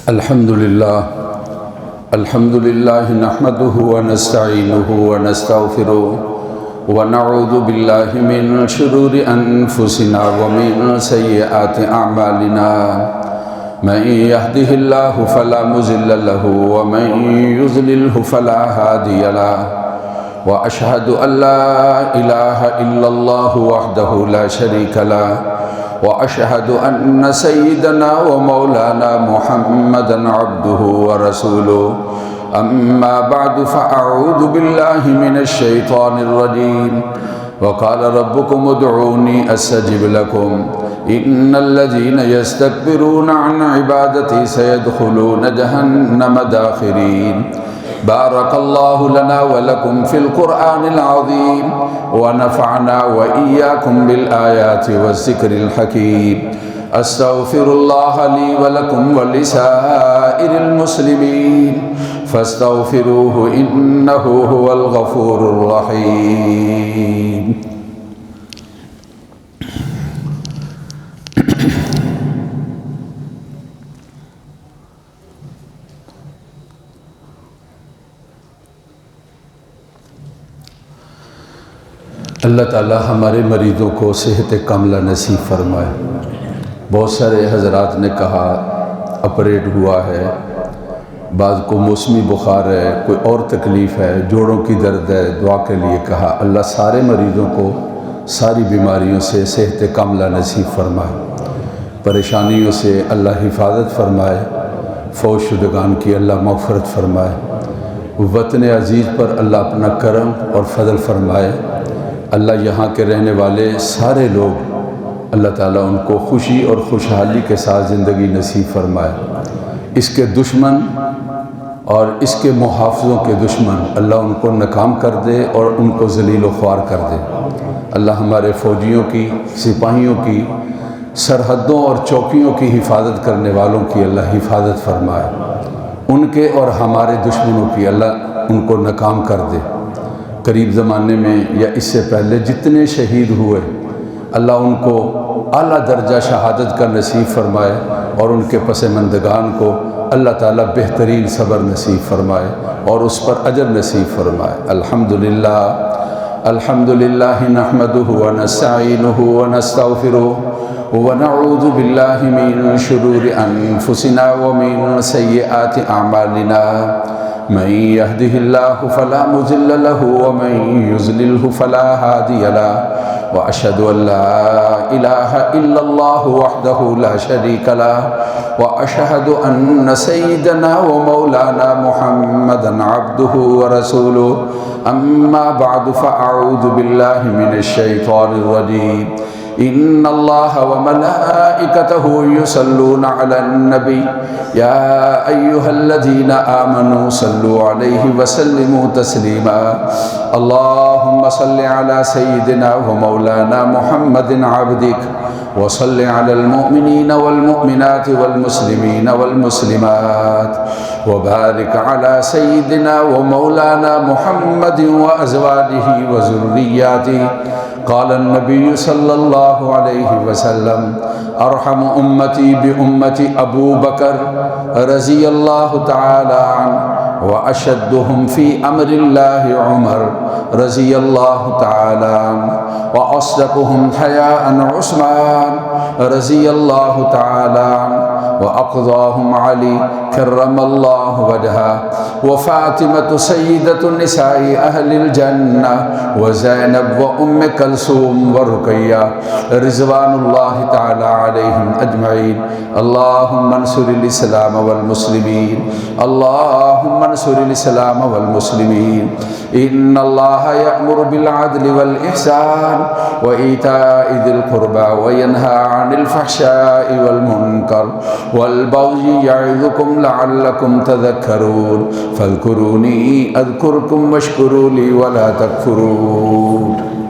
الحمد لله نحمده ونستعينه ونستغفره ونعوذ بالله من شرور أنفسنا ومن سيئات أعمالنا من يهده الله فلا مضل له ومن يضلله فلا هادي له وأشهد أن لا إله إلا الله وحده لا شريك له وأشهد أن سيدنا ومولانا محمدًا عبده ورسوله أما بعد فأعوذ بالله من الشيطان الرجيم وقال ربكم ادعوني أستجب لكم إن الذين يستكبرون عن عبادتي سيدخلون جهنم داخرين بارك الله لنا ولكم في القرآن العظيم ونفعنا وإياكم بالآيات والذكر الحكيم أستغفر الله لي ولكم ولسائر المسلمين فاستغفروه إنه هو الغفور الرحيم اللہ تعالی ہمارے مریضوں کو صحت کاملہ نصیب فرمائے۔ بہت سارے حضرات نے کہا آپریٹ ہوا ہے، بعض کو موسمی بخار ہے، کوئی اور تکلیف ہے، جوڑوں کی درد ہے، دعا کے لیے کہا۔ اللہ سارے مریضوں کو ساری بیماریوں سے صحت کاملہ نصیب فرمائے، پریشانیوں سے اللہ حفاظت فرمائے، فوت شدگان کی اللہ مغفرت فرمائے، وطن عزیز پر اللہ اپنا کرم اور فضل فرمائے۔ اللہ یہاں کے رہنے والے سارے لوگ اللہ تعالیٰ ان کو خوشی اور خوشحالی کے ساتھ زندگی نصیب فرمائے۔ اس کے دشمن اور اس کے محافظوں کے دشمن اللہ ان کو ناکام کر دے اور ان کو ذلیل و خوار کر دے۔ اللہ ہمارے فوجیوں کی، سپاہیوں کی، سرحدوں اور چوکیوں کی حفاظت کرنے والوں کی اللہ حفاظت فرمائے۔ ان کے اور ہمارے دشمنوں کی اللہ ان کو ناکام کر دے۔ قریب زمانے میں یا اس سے پہلے جتنے شہید ہوئے اللہ ان کو اعلیٰ درجہ شہادت کا نصیب فرمائے اور ان کے پس ماندگان کو اللہ تعالیٰ بہترین صبر نصیب فرمائے اور اس پر اجر نصیب فرمائے۔ الحمدللہ نحمدہ ونستعینہ ونستغفرہ ونعوذ باللہ من شرور انفسنا ومن سیئات اعمالنا من يهده الله فلا مضل له ومن يضلل فلا هادي له وأشهد أن لا إله إلا الله وحده لا شريك له وأشهد أن سيدنا ومولانا محمدًا عبده ورسوله أما بعد فأعوذ بالله من الشيطان الرجيم إن الله وملائكته يصلون على النبي يا أيها الذين آمنوا صلوا عليه وسلموا تسليما اللهم صل على سيدنا ومولانا محمد عبدك وصل على المؤمنين والمؤمنات والمسلمين والمسلمات وبارك على سيدنا ومولانا محمد وأزواجه وذرياته قال النبي صلى الله عليه وسلم ارحم امتی بامتی ابو بکر رضی اللہ تعالی عنہ واشدهم في امر الله عمر رضی اللہ تعالی عنہ واصدقهم حیاء عثمان رضی اللہ تعالی عنہ واقضاهم علی کرم اللہ وجہہ وفاطمة سیدۃ النساء اہل الجنہ وزینب وام کلثوم ورقیہ رضوان اللہ تعالی علیہم اجمعین اللہم انصر الاسلام والمسلمین اللہم انصر الاسلام والمسلمین ان اللہ یأمر بالعدل والإحسان وإیتاء ذی القربى وینہی عن الفحشاء والمنکر والبغی یعظکم لعلکم تذکرون فاذکرونی اذکرکم واشکروا لی ولا تکفرون۔